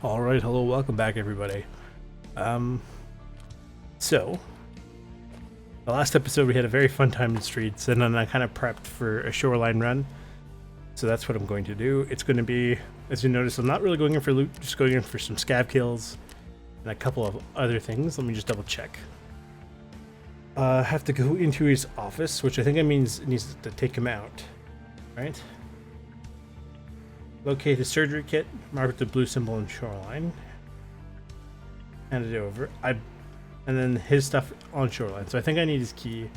All right, hello, welcome back, everybody. So the last episode we had a very fun time in the streets, and then I kind of prepped for a shoreline run. So that's what I'm going to do. It's going to be, as you notice, I'm not really going in for loot, just going in for some scav kills and a couple of other things. Let me just double check. I have to go into his office, which I think it means it needs to take him out, right? Locate his surgery kit, mark with the blue symbol in Shoreline. Hand it over. And then his stuff on Shoreline. So I think I need his key,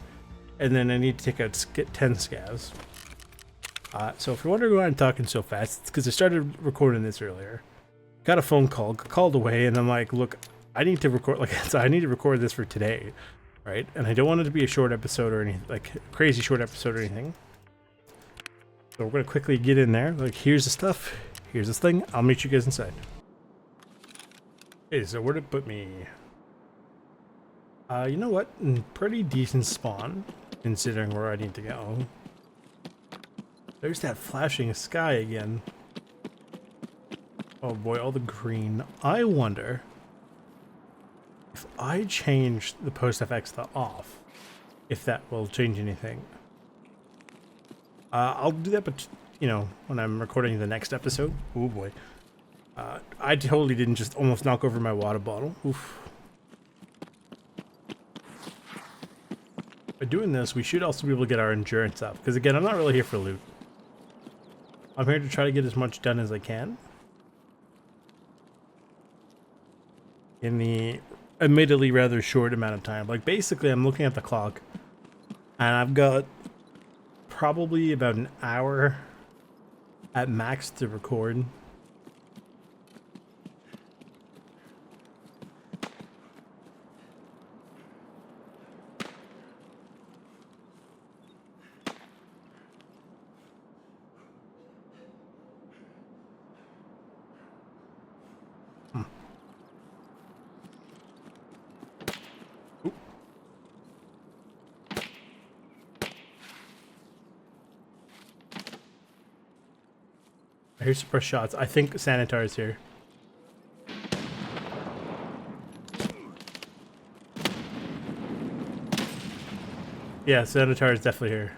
and then I need to take out 10 scavs. So if you're wondering why I'm talking so fast, it's because I started recording this earlier. Got a phone call, got called away, and I'm like, look, I need to record, I need to record this for today, right? And I don't want it to be a short episode or anything, like a crazy short episode or anything. So we're gonna quickly get in there. Like, here's the stuff, here's this thing. I'll meet you guys inside. Okay, so where'd it put me? You know what? Pretty decent spawn, considering where I need to go. There's that flashing sky again. Oh boy, all the green. I wonder if I change the post FX to off, if that will change anything. I'll do that, but you know, when I'm recording the next episode. Oh boy. I totally didn't just almost knock over my water bottle. Oof. By doing this, we should also be able to get our endurance up. Because again, I'm not really here for loot. I'm here to try to get as much done as I can in the admittedly rather short amount of time. Like, basically, I'm looking at the clock, and I've got probably about an hour at max to record. Here's some fresh shots. I think Sanitar is here. Yeah, Sanitar is definitely here.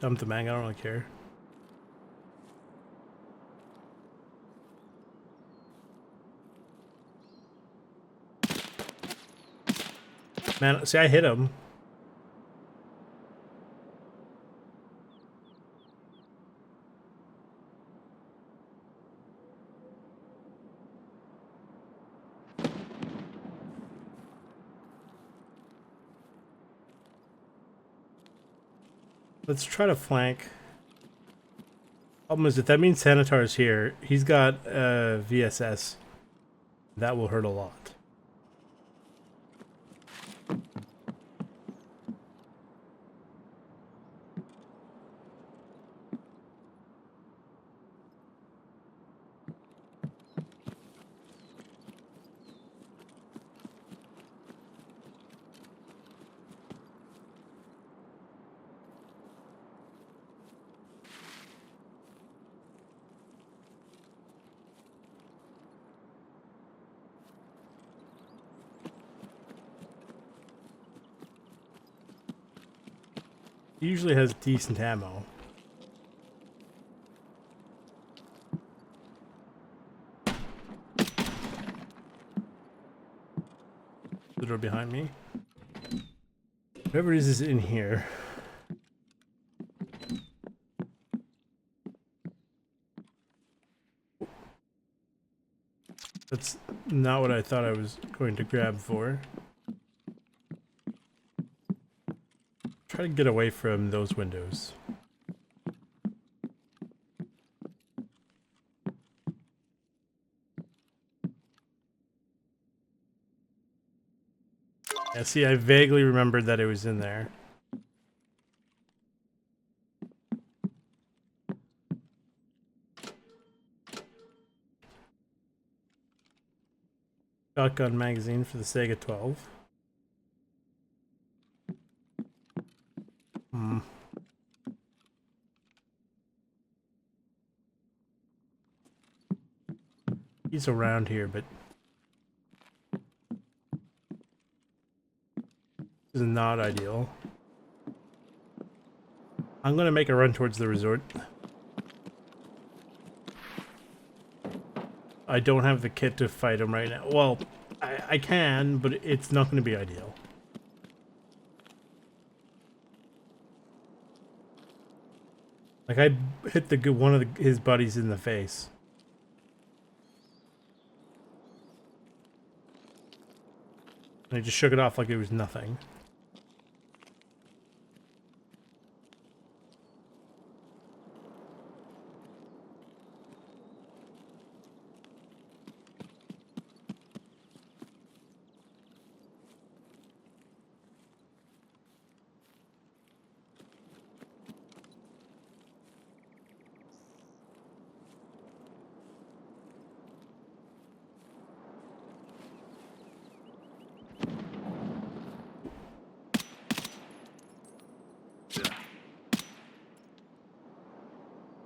Dump the mag, I don't really care. Man, see, I hit him. Let's try to flank. Problem is, if that means Sanitar is here, he's got VSS. That will hurt a lot. He usually has decent ammo. The door behind me. Whatever it is in here. That's not what I thought I was going to grab for. Try to get away from those windows. Yeah, see, I vaguely remembered that it was in there. Shotgun magazine for the Sega 12. Hmm. He's around here, but this is not ideal. I'm gonna make a run towards the resort. I don't have the kit to fight him right now. Well, I can, but it's not gonna be ideal. Like, I hit one of his buddies in the face. And he just shook it off like it was nothing.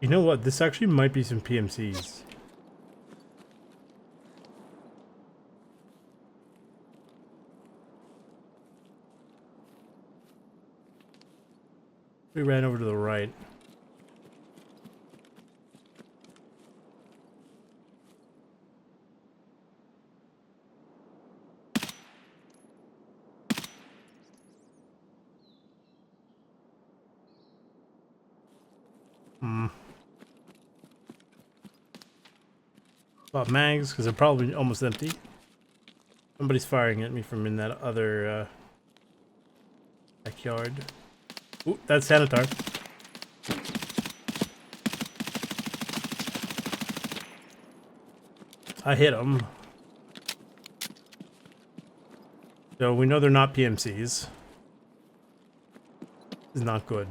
You know what? This actually might be some PMCs. We ran over to the right. Hmm. Bought mags because they're probably almost empty. Somebody's firing at me from in that other backyard. Ooh, that's Sanitar. I hit him. So we know they're not PMCs. This is not good.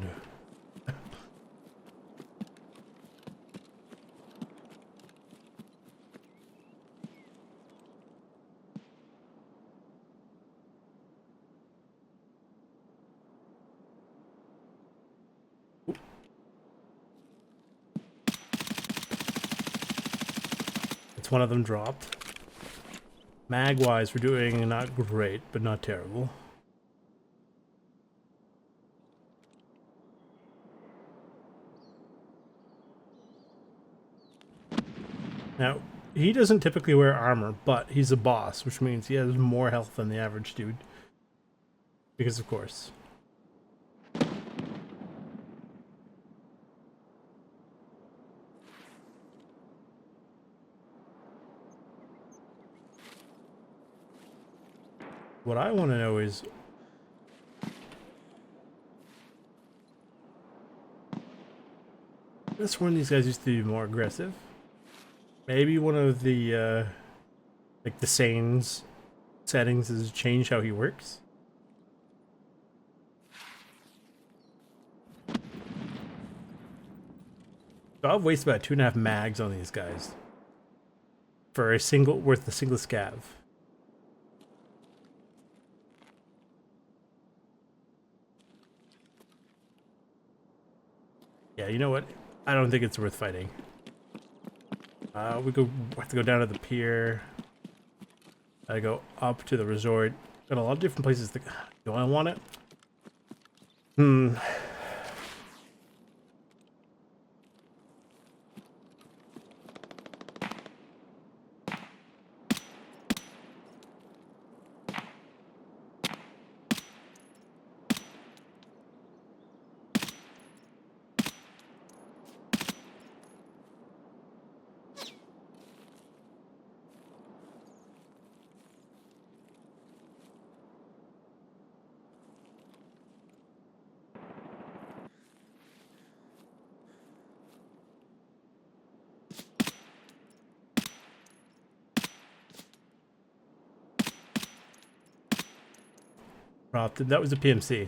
It's one of them dropped. Mag-wise, we're doing not great, but not terrible. Now, he doesn't typically wear armor, but he's a boss, which means he has more health than the average dude. Because of course. What I want to know is... This one, these guys used to be more aggressive. Maybe one of the, like the Sane's settings has changed how he works. So I've wasted about 2.5 mags on these guys. For a single, worth a single scav. Yeah, you know what? I don't think it's worth fighting. We have to go down to the pier. I go up to the resort. Got a lot of different places to... Do I want it? Hmm. dropped it. That was a PMC.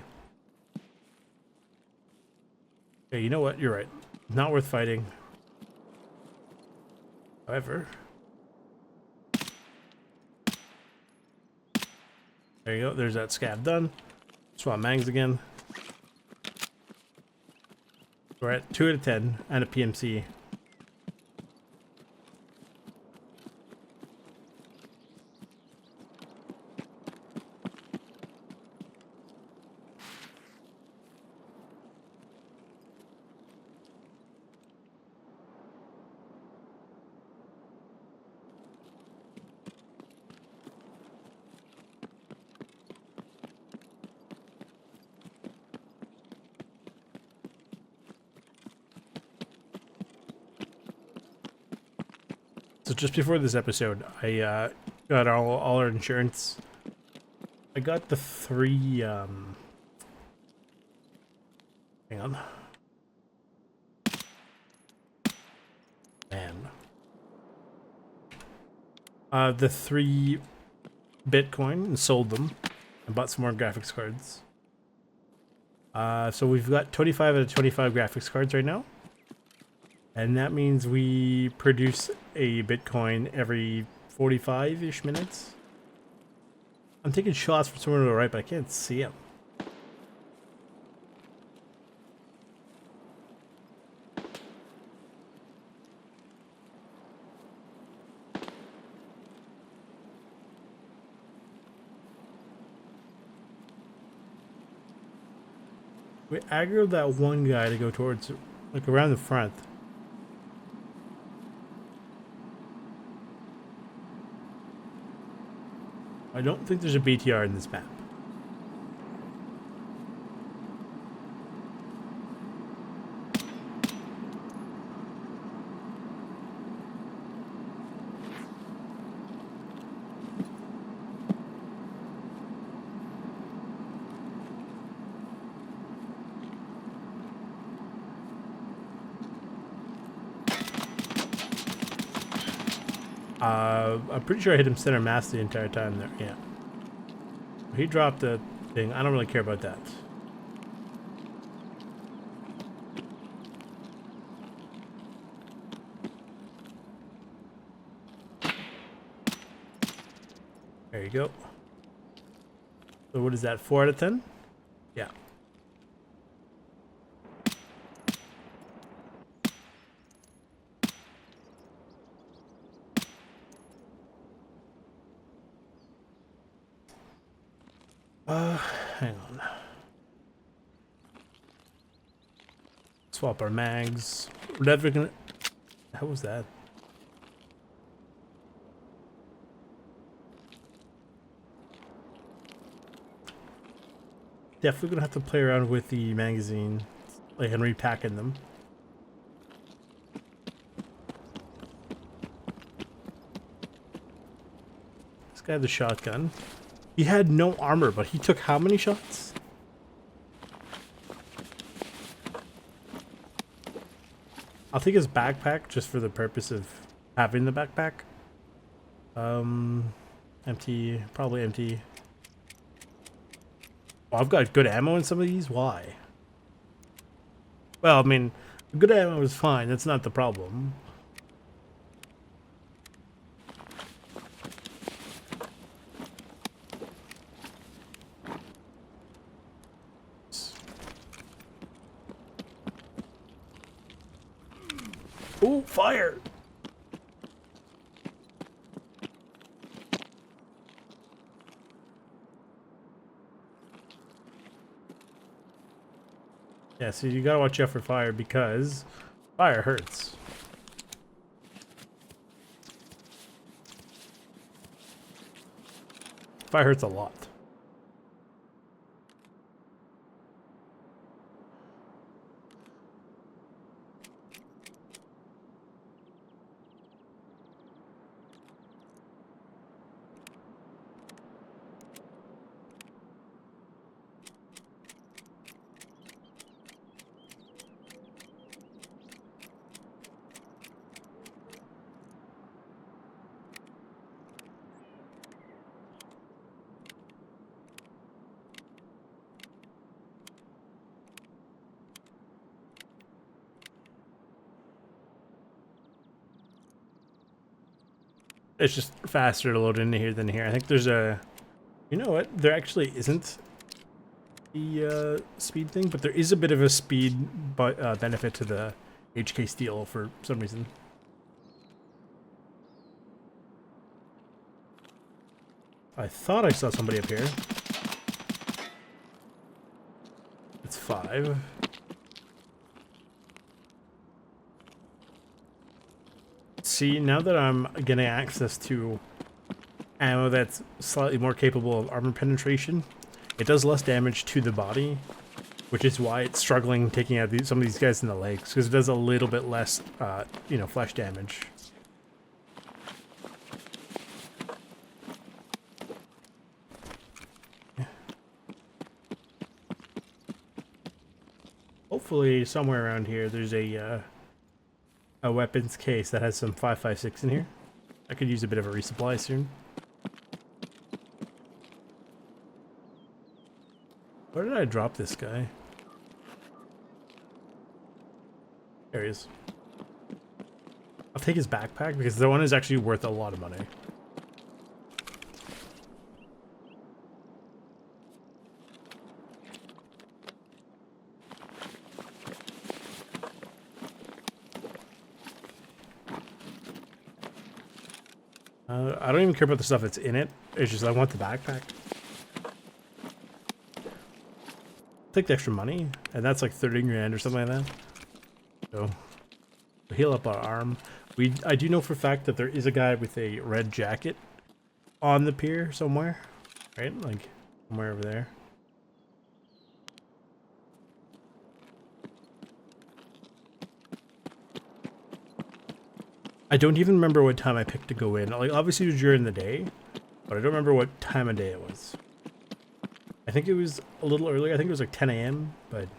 Okay, you know what? You're right. Not worth fighting. However, there you go. There's that scav done. Swap mangs again. We're at 2 out of 10 and a PMC. So just before this episode, I got all our insurance. I got the 3 hang on. Man. The 3 Bitcoin and sold them. I bought some more graphics cards. So we've got 25 out of 25 graphics cards right now. And that means we produce a Bitcoin every 45-ish minutes. I'm taking shots from somewhere to the right, but I can't see them. We aggroed that one guy to go towards, like, around the front. I don't think there's a BTR in this map. I'm pretty sure I hit him center mass the entire time there. Yeah. He dropped a thing. I don't really care about that. There you go. So what is that? 4 out of 10? Yeah. Hang on. Swap our mags. We're never gonna... How was that? Definitely gonna have to play around with the magazine, like, and repacking them. This guy had the shotgun. He had no armor, but he took how many shots? I'll take his backpack just for the purpose of having the backpack. Empty, probably empty. Oh, I've got good ammo in some of these. Why? Well, I mean, good ammo is fine. That's not the problem. Ooh, fire! Yeah, so you gotta watch out for fire because fire hurts. Fire hurts a lot. It's just faster to load into here than here. I think there's a... You know what? There actually isn't the speed thing, but there is a bit of a speed benefit to the HK Steel for some reason. I thought I saw somebody up here. It's 5. See, now that I'm getting access to ammo that's slightly more capable of armor penetration, it does less damage to the body, which is why it's struggling taking out some of these guys in the legs, because it does a little bit less, you know, flesh damage. Hopefully, somewhere around here, there's a weapons case that has some 5.56 in here. I could use a bit of a resupply soon. Where did I drop this guy? There he is. I'll take his backpack because the one is actually worth a lot of money. I don't even care about the stuff that's in it. It's just I want the backpack. Take the extra money, and that's like 30 grand or something like that. So, heal up our arm. I do know for a fact that there is a guy with a red jacket on the pier somewhere, right? Like somewhere over there. I don't even remember what time I picked to go in. Like, obviously it was during the day, but I don't remember what time of day it was. I think it was a little earlier. I think it was like 10 a.m., but...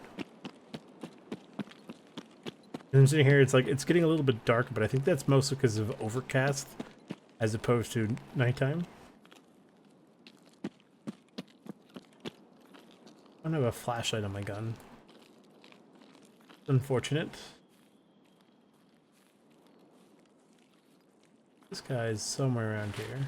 I'm sitting here, it's like, it's getting a little bit dark, but I think that's mostly because of overcast, as opposed to nighttime. I don't have a flashlight on my gun. It's unfortunate. This guy's somewhere around here.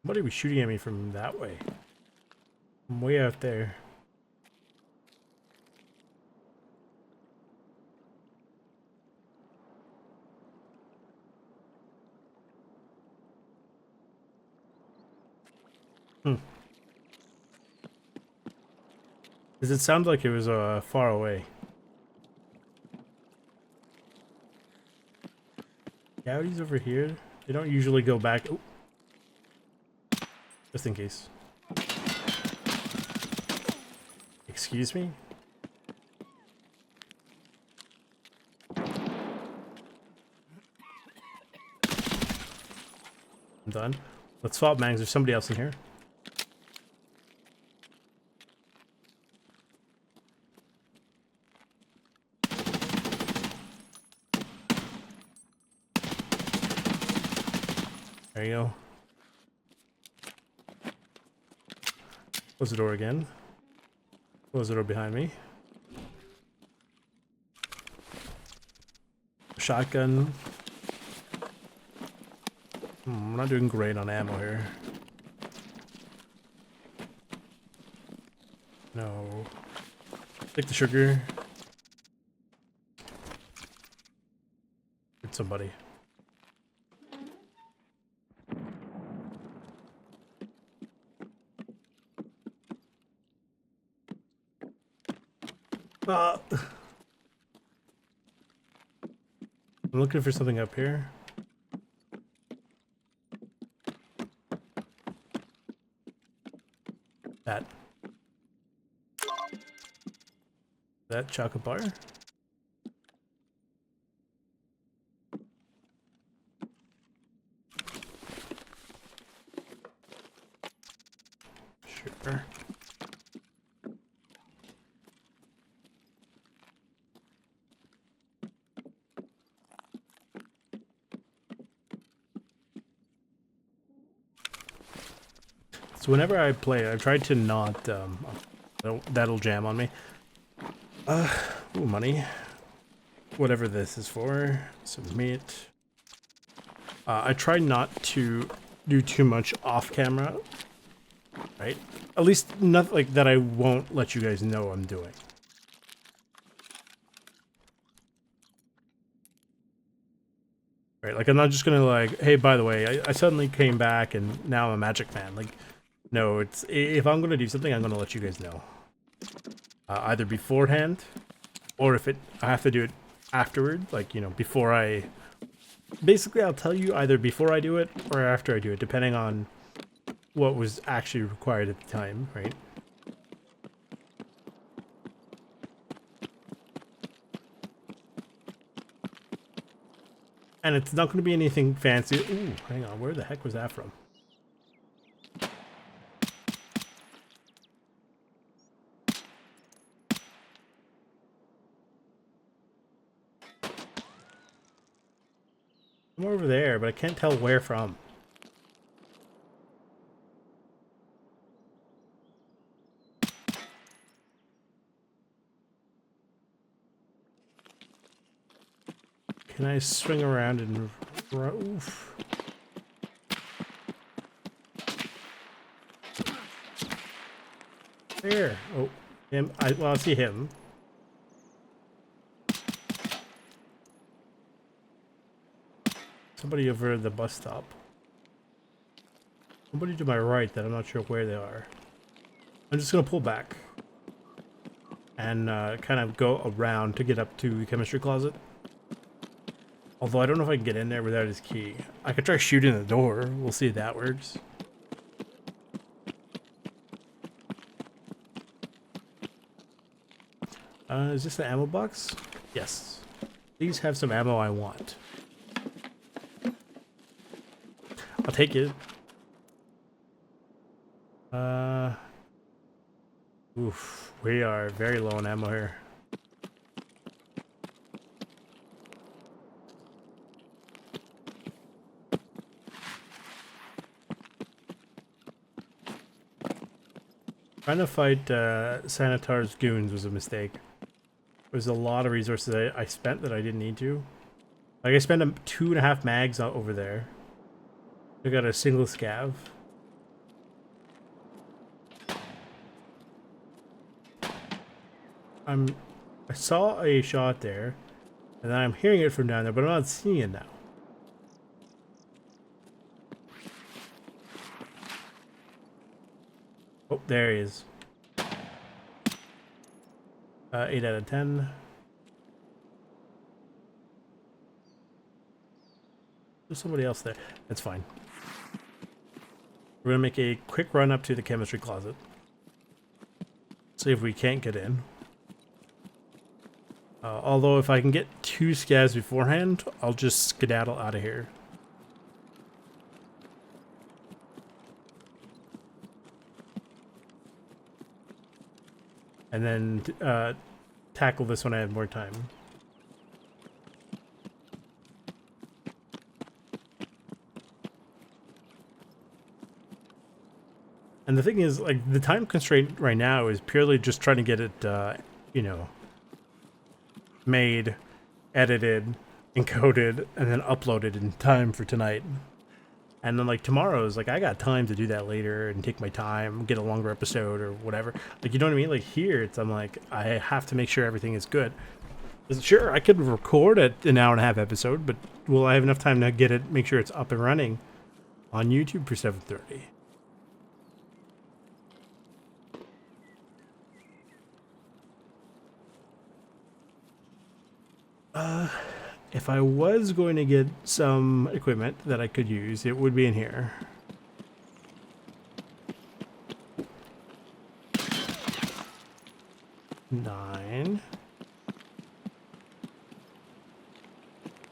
Somebody was shooting at me from that way. I'm way out there. Because it sounded like it was far away. Coyotes over here? They don't usually go back. Oh. Just in case. Excuse me? I'm done. Let's swap mags. There's somebody else in here. There you go. Close the door again. Close the door behind me. Shotgun. I'm not doing great on ammo here. No. Take the sugar. Hit somebody. I'm looking for something up here. That chocolate bar. here. So whenever I play, I've tried to not, that'll jam on me. Ooh, money. Whatever this is for. Submit. I try not to do too much off camera. Right? At least nothing like that I won't let you guys know I'm doing. Right? Like I'm not just gonna like, hey, by the way, I suddenly came back and now I'm a magic man. Like, no, it's if I'm gonna do something, I'm gonna let you guys know. Either beforehand, or if I have to do it afterward, like, you know, before I... Basically, I'll tell you either before I do it or after I do it, depending on what was actually required at the time, right? And it's not going to be anything fancy. Ooh, hang on, where the heck was that from? I'm over there, but I can't tell where from. Can I swing around and... Oof. There. Oh, him. Well, I see him. Somebody over at the bus stop. Somebody to my right that I'm not sure where they are. I'm just gonna pull back and kind of go around to get up to the chemistry closet. Although I don't know if I can get in there without his key. I could try shooting the door. We'll see if that works. Is this the ammo box? Yes. Please have some ammo I want. I'll take it. Oof. We are very low on ammo here. Trying to fight Sanitar's goons was a mistake. There's a lot of resources I spent that I didn't need to. Like I spent 2.5 mags over there. I got a single scav. I saw a shot there, and then I'm hearing it from down there, but I'm not seeing it now. Oh, there he is. 8 out of 10. There's somebody else there. That's fine. We're gonna make a quick run up to the chemistry closet. See if we can't get in. Although if I can get 2 scavs beforehand, I'll just skedaddle out of here. And then tackle this when I have more time. And the thing is, like, the time constraint right now is purely just trying to get it, you know, made, edited, encoded, and then uploaded in time for tonight. And then, like, tomorrow's, like, I got time to do that later and take my time, get a longer episode or whatever. Like, you know what I mean? Like, here, I'm like, I have to make sure everything is good. Sure, I could record an hour-and-a-half episode, but will I have enough time to get it, make sure it's up and running on YouTube for 7:30? If I was going to get some equipment that I could use, it would be in here. Nine.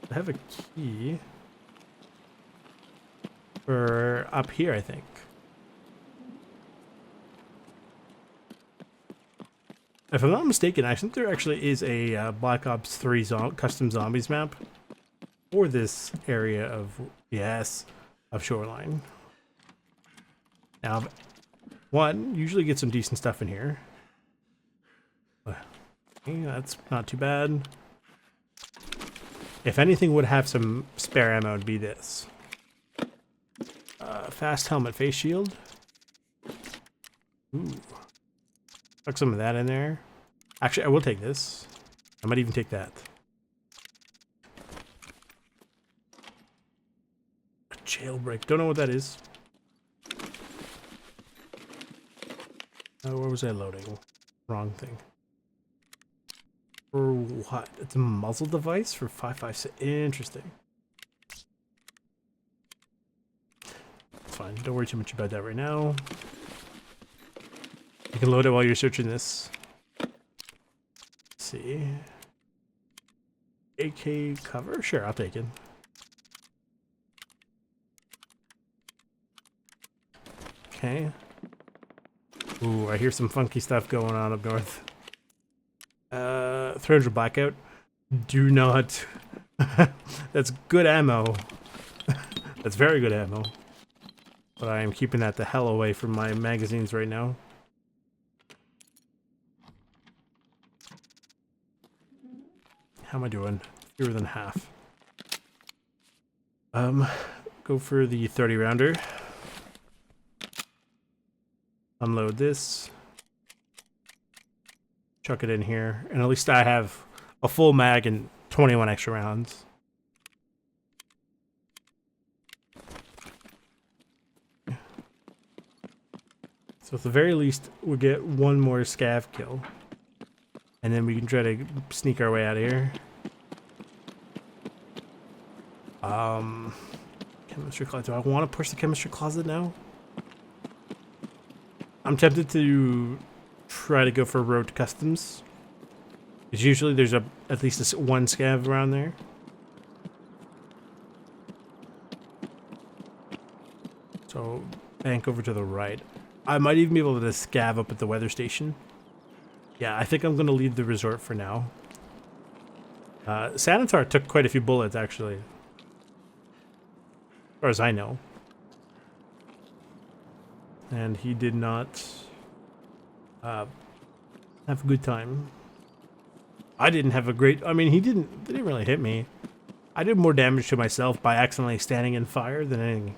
I have a key for up here, I think. If I'm not mistaken, I think there actually is a Black Ops 3 custom zombies map for this area of, yes, of Shoreline. Now, one, usually get some decent stuff in here. Okay, that's not too bad. If anything would have some spare ammo, it'd be this. Fast helmet face shield. Ooh. Tuck some of that in there. Actually, I will take this. I might even take that. A jailbreak. Don't know what that is. Oh, where was I loading? Wrong thing. For what? It's a muzzle device for 5.56. Interesting. Fine. Don't worry too much about that right now. You can load it while you're searching this. Let's see. AK cover? Sure, I'll take it. Okay. Ooh, I hear some funky stuff going on up north. 300 blackout. Do not. That's good ammo. That's very good ammo. But I am keeping that the hell away from my magazines right now. How am I doing? Fewer than half. Go for the 30 rounder. Unload this. Chuck it in here. And at least I have a full mag and 21 extra rounds. So at the very least, we'll get one more scav kill. And then we can try to sneak our way out of here. Chemistry closet. Do I want to push the chemistry closet now? I'm tempted to try to go for road to customs. Because usually there's at least one scav around there. So bank over to the right. I might even be able to scav up at the weather station. Yeah, I think I'm going to leave the resort for now. Sanitar took quite a few bullets, actually. As far as I know. And he did not have a good time. I didn't have a great... I mean, they didn't really hit me. I did more damage to myself by accidentally standing in fire than anything.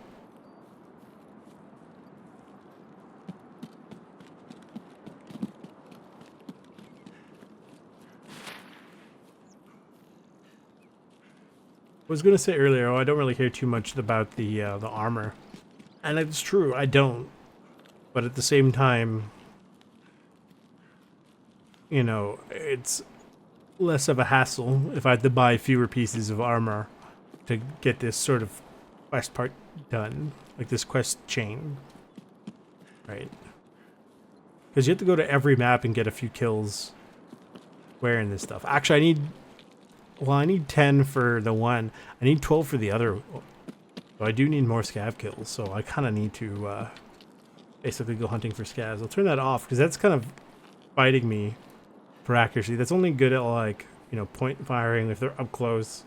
I was going to say earlier, I don't really care too much about the armor. And it's true, I don't. But at the same time, you know, it's less of a hassle if I had to buy fewer pieces of armor to get this sort of quest part done. Like this quest chain. Right? Because you have to go to every map and get a few kills wearing this stuff. Actually, I need 10 for the one. I need 12 for the other. So I do need more scav kills. So I kind of need to basically go hunting for scavs. I'll turn that off because that's kind of fighting me for accuracy. That's only good at, like, you know, point firing if they're up close.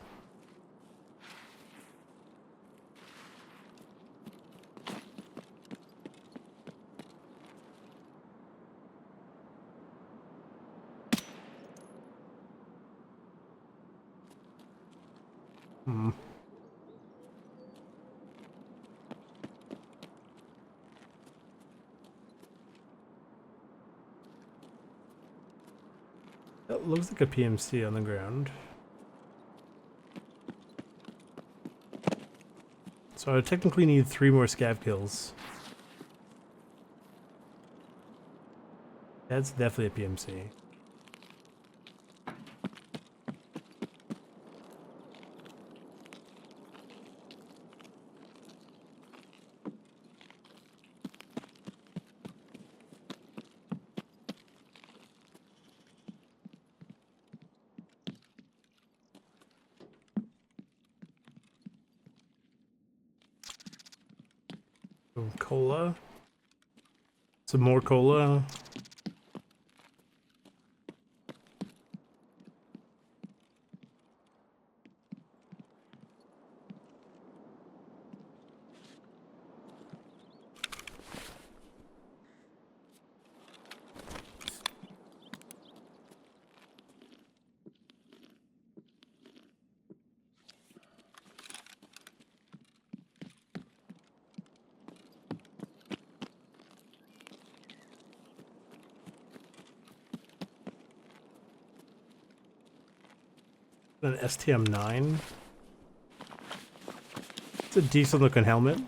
That looks like a PMC on the ground. So I technically need 3 more scav kills. That's definitely a PMC. Some cola. Some more cola. An STM-9. It's a decent looking helmet.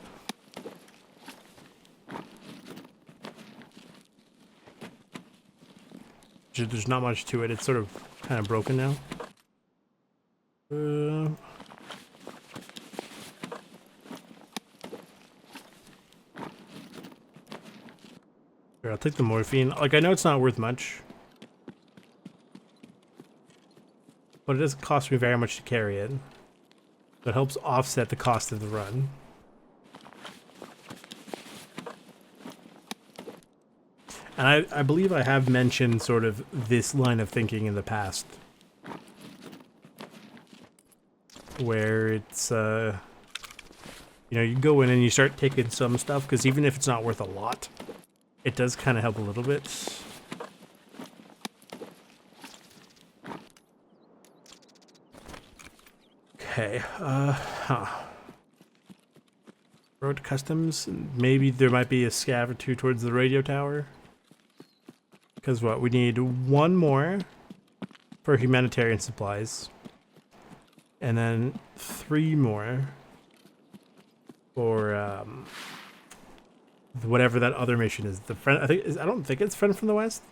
There's not much to it. It's sort of kind of broken now. Here, I'll take the morphine. Like, I know it's not worth much, but it doesn't cost me very much to carry it. So it helps offset the cost of the run. And I believe I have mentioned sort of this line of thinking in the past. Where it's, you know, you go in and you start taking some stuff, because even if it's not worth a lot, it does kind of help a little bit. Okay, Road to customs. Maybe there might be a scav or two towards the radio tower. Because what? We need one more for humanitarian supplies. And then 3 more for whatever that other mission is. The friend, I don't think it's Friend from the West.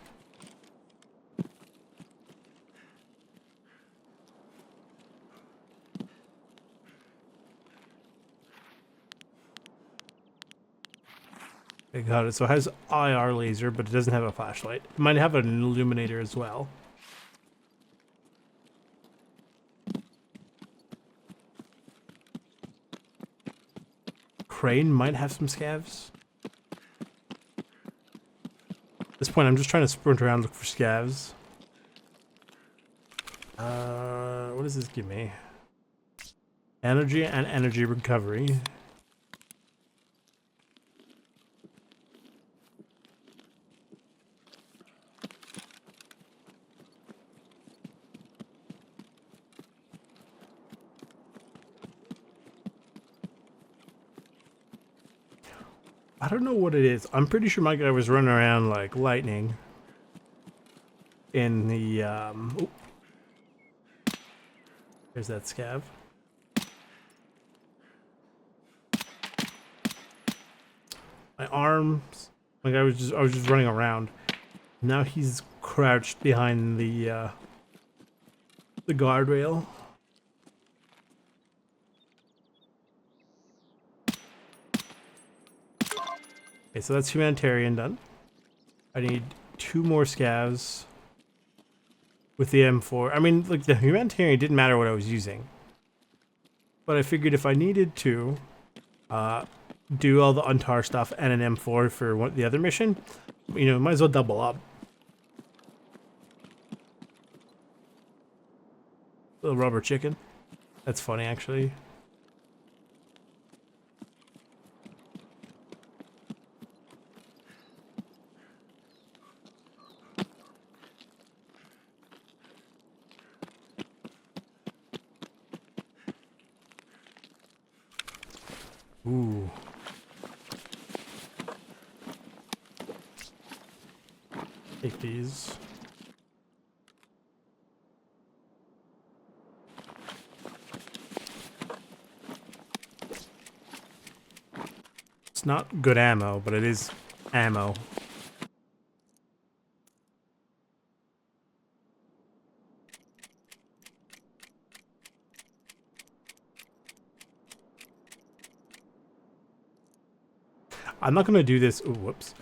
I got it. So it has IR laser, but it doesn't have a flashlight. It might have an illuminator as well. Crane might have some scavs. At this point, I'm just trying to sprint around and look for scavs. What does this give me? Energy and energy recovery. I don't know what it is. I'm pretty sure my guy was running around like lightning in the oh. There's that scav. My arms, like I was just running around. Now he's crouched behind the guardrail. Okay, so that's humanitarian done. I need 2 more scavs with the M4. I mean, like, the humanitarian didn't matter what I was using. But I figured if I needed to do all the UNTAR stuff and an M4 for the other mission, you know, might as well double up. Little rubber chicken. That's funny, actually. Ooh. Take these. It's not good ammo, but it is ammo. I'm not gonna do this. Ooh, whoops.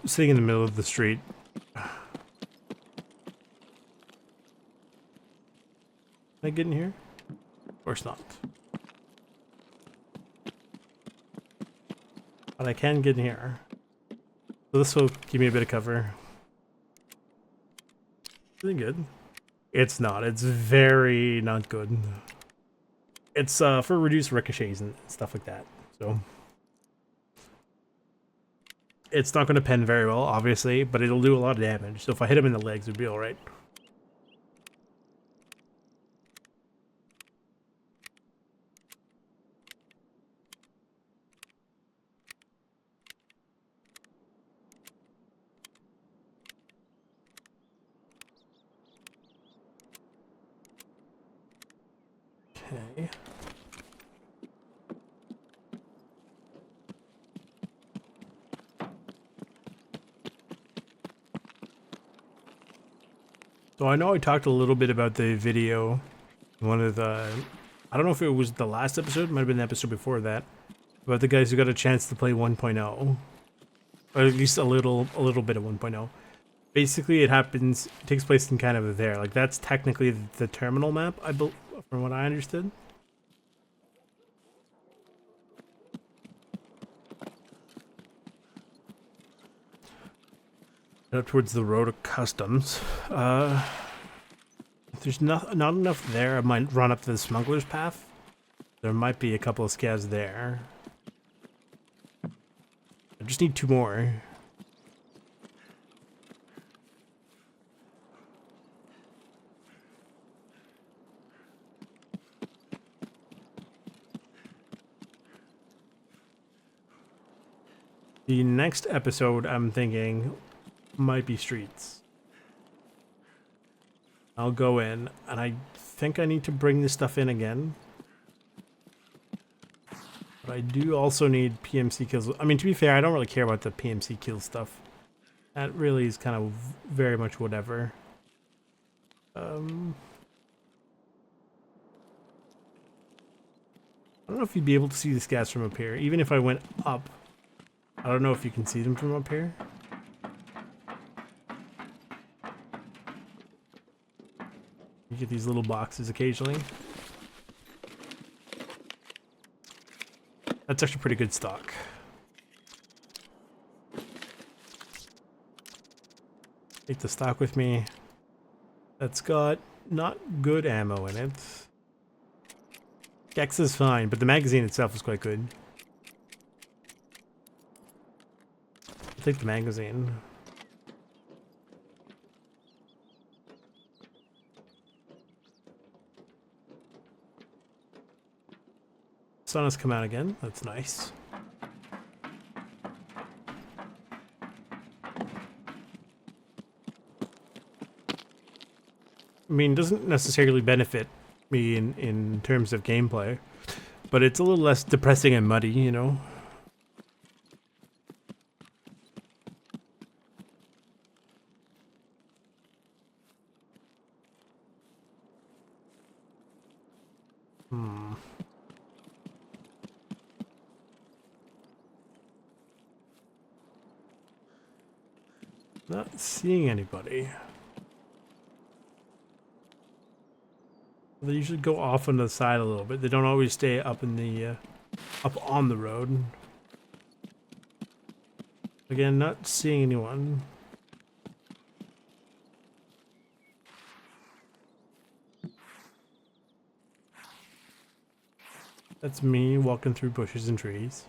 Sitting in the middle of the street. Can I get in here? Of course not. But I can get in here. So this will give me a bit of cover. Isn't it good? It's not. It's very not good. It's for reduced ricochets and stuff like that. So it's not going to pen very well, obviously, but it'll do a lot of damage. So if I hit him in the legs, it'd be all right. Okay. So I know I talked a little bit about the video, one of the, I don't know if it was the last episode, might have been the episode before that, about the guys who got a chance to play 1.0, or at least a little bit of 1.0. Basically, it takes place in kind of there, like that's technically the terminal map, from what I understood. Up towards the road of customs. If there's not enough there, I might run up to the smuggler's path. There might be a couple of scavs there. I just need 2 more. The next episode, I'm thinking, might be streets. I'll go in, and I think I need to bring this stuff in again. But I do also need PMC kills. I mean, to be fair, I don't really care about the PMC kill stuff. That really is kind of very much whatever. I don't know if you'd be able to see the scats from up here. Even if I went up, I don't know if you can see them from up here. You get these little boxes occasionally. That's actually pretty good stock. Take the stock with me. That's got not good ammo in it. Gex is fine, but the magazine itself is quite good. I'll take the magazine. Sun has come out again. That's nice. I mean, doesn't necessarily benefit me in terms of gameplay, but it's a little less depressing and muddy, you know? Not seeing anybody. They usually go off on the side a little bit. They don't always stay up in the up on the road. Again, not seeing anyone. That's me walking through bushes and trees.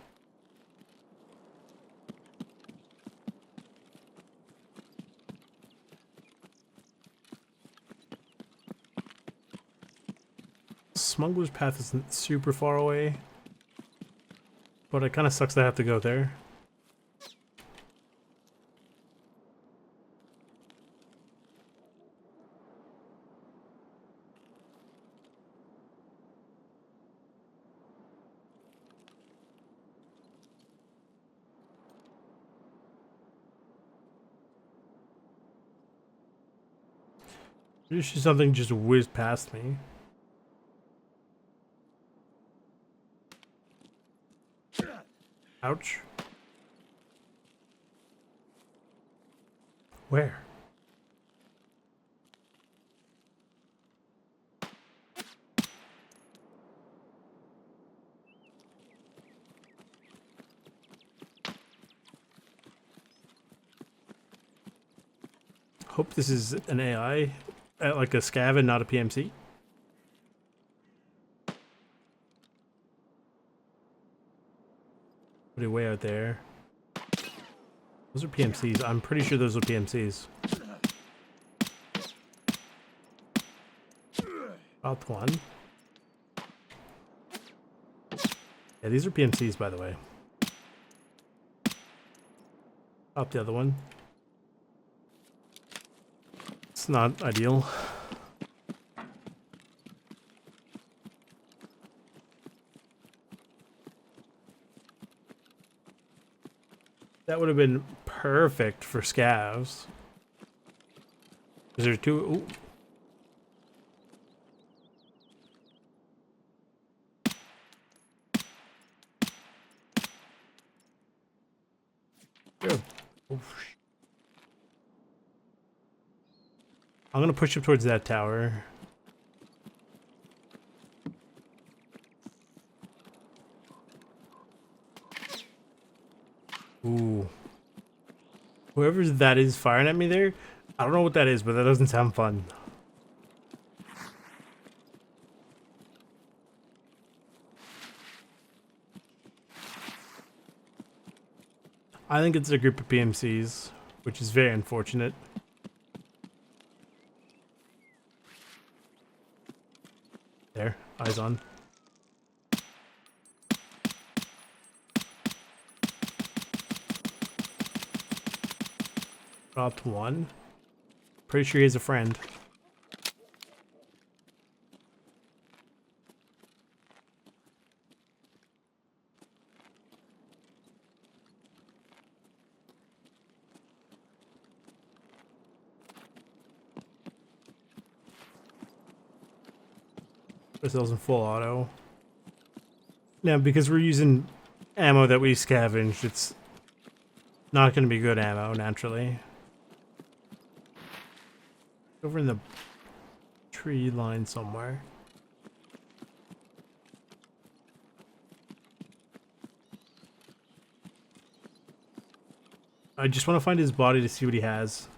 Smuggler's Path isn't super far away, but it kind of sucks to have to go there. Usually something just whizzed past me. Ouch. Where? Hope this is an AI, like a scav and not a PMC. Pretty way out there. Those are PMCs. I'm pretty sure those are PMCs. About one. Yeah, these are PMCs, by the way. Up the other one. It's not ideal. That would have been perfect for scavs. Is there two? Ooh. Good. Oof. I'm gonna push up towards that tower. Ooh. Whoever that is firing at me there, I don't know what that is, but that doesn't sound fun. I think it's a group of PMCs, which is very unfortunate. There, eyes on. Dropped one. Pretty sure he has a friend. Ourselves in full auto. Now, because we're using ammo that we scavenged, it's not going to be good ammo, naturally. Over in the tree line somewhere. I just want to find his body to see what he has.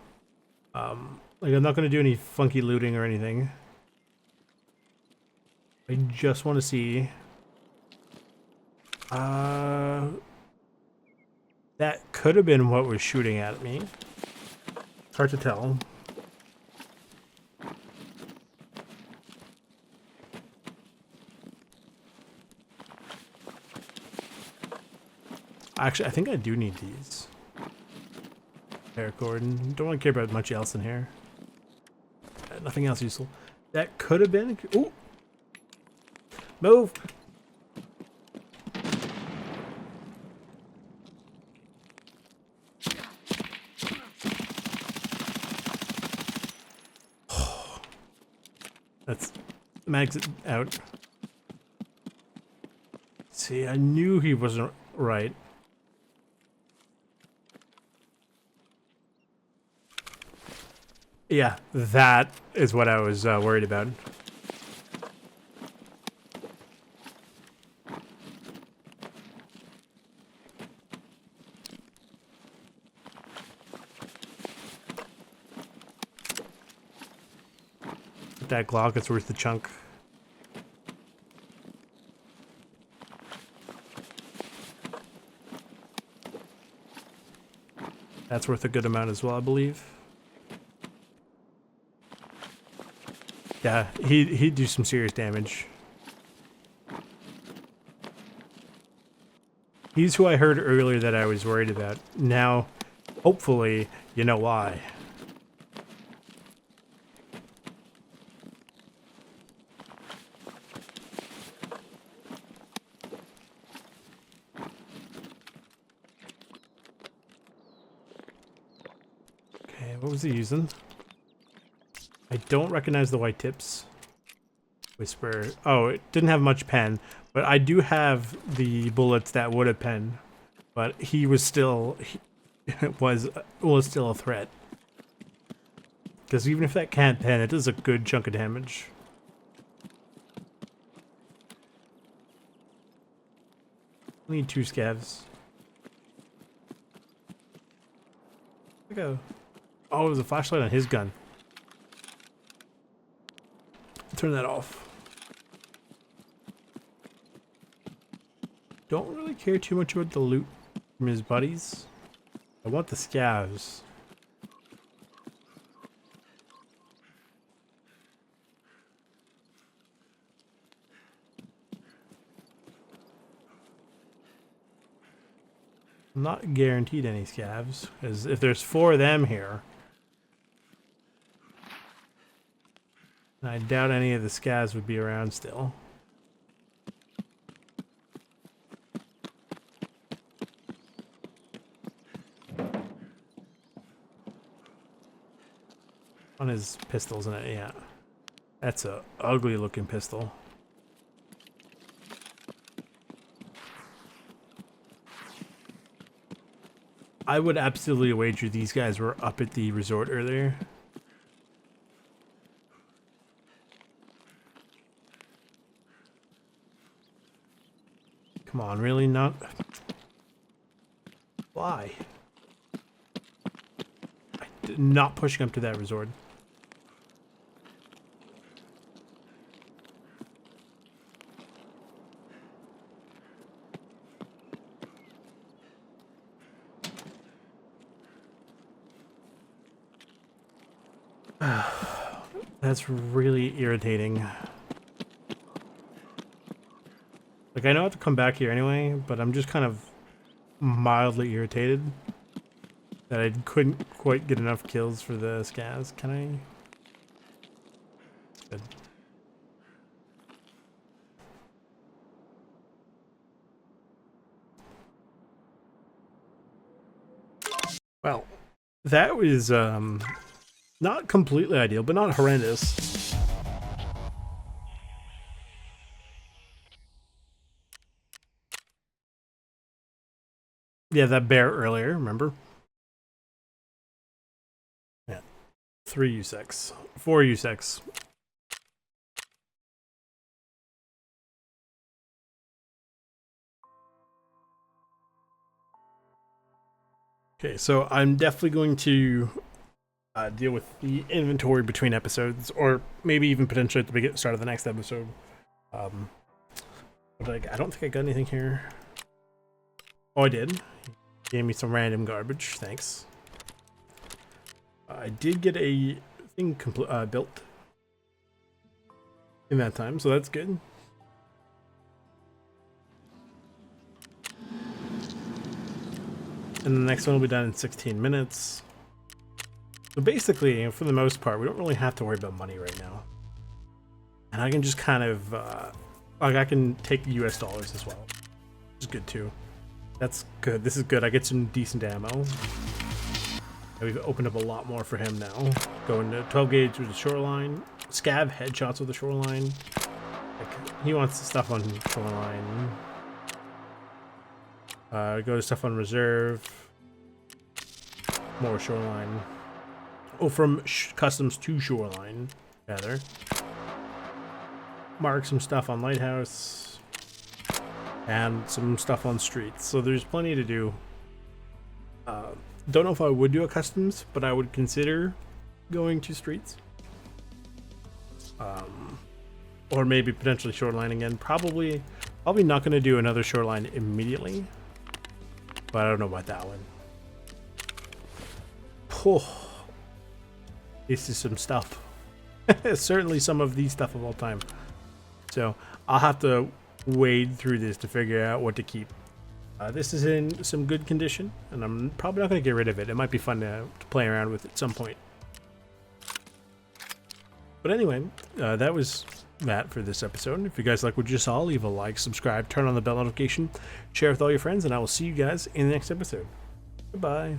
Like, I'm not going to do any funky looting or anything. I just want to see. That could have been what was shooting at me. It's hard to tell. Actually, I think I do need these. Paracord. Don't want to care about much else in here. Nothing else useful. That could have been. Ooh! Move! That's mags it out. See, I knew he wasn't right. Yeah, that is what I was worried about. That Glock is worth the chunk. That's worth a good amount as well, I believe. Yeah, he'd do some serious damage. He's who I heard earlier that I was worried about. Now, hopefully, you know why. Okay, what was he using? I don't recognize the white tips. Whisper. Oh, it didn't have much pen, but I do have the bullets that would have pen. But he was still was still a threat. Because even if that can't pen, it does a good chunk of damage. I need 2 scavs. Go. Oh, there's a flashlight on his gun. Turn that off. Don't really care too much about the loot from his buddies. I want the scavs. I'm not guaranteed any scavs, because if there's 4 of them here, I doubt any of the scavs would be around still. on his pistols in it. Yeah, that's a ugly looking pistol. I would absolutely wager these guys were up at the resort earlier. Come on, really not? Why? Not pushing up to that resort. That's really irritating. Like, I know I have to come back here anyway, but I'm just kind of mildly irritated that I couldn't quite get enough kills for the scavs. Can I? Good. Well, that was not completely ideal, but not horrendous. Yeah, that bear earlier, remember? Yeah. 3 U6. 4 U6. Okay, so I'm definitely going to deal with the inventory between episodes, or maybe even potentially at the start of the next episode. But like, I don't think I got anything here. Oh, I did. Gave me some random garbage. Thanks. I did get a thing built in that time, so that's good. And the next one will be done in 16 minutes. So basically, for the most part, we don't really have to worry about money right now. And I can just kind of, like, I can take US dollars as well, which is good too. That's good. This is good. I get some decent ammo. And we've opened up a lot more for him now. Going to 12 gauge with the Shoreline. Scav headshots with the Shoreline. Like, he wants stuff on Shoreline. Go to stuff on reserve. More Shoreline. Oh, from customs to Shoreline, rather. Mark some stuff on Lighthouse. And some stuff on streets. So there's plenty to do. Don't know if I would do a customs, but I would consider going to streets. Or maybe potentially Shoreline again. Probably not going to do another Shoreline immediately. But I don't know about that one. Oh, this is some stuff. Certainly some of the stuff of all time. So I'll have to wade through this to figure out what to keep. This is in some good condition, and I'm probably not going to get rid of it. It might be fun to play around with at some point. But anyway, that was that for this episode. If you guys like what you saw, leave a like, subscribe, turn on the bell notification, share with all your friends, and I will see you guys in the next episode. Goodbye.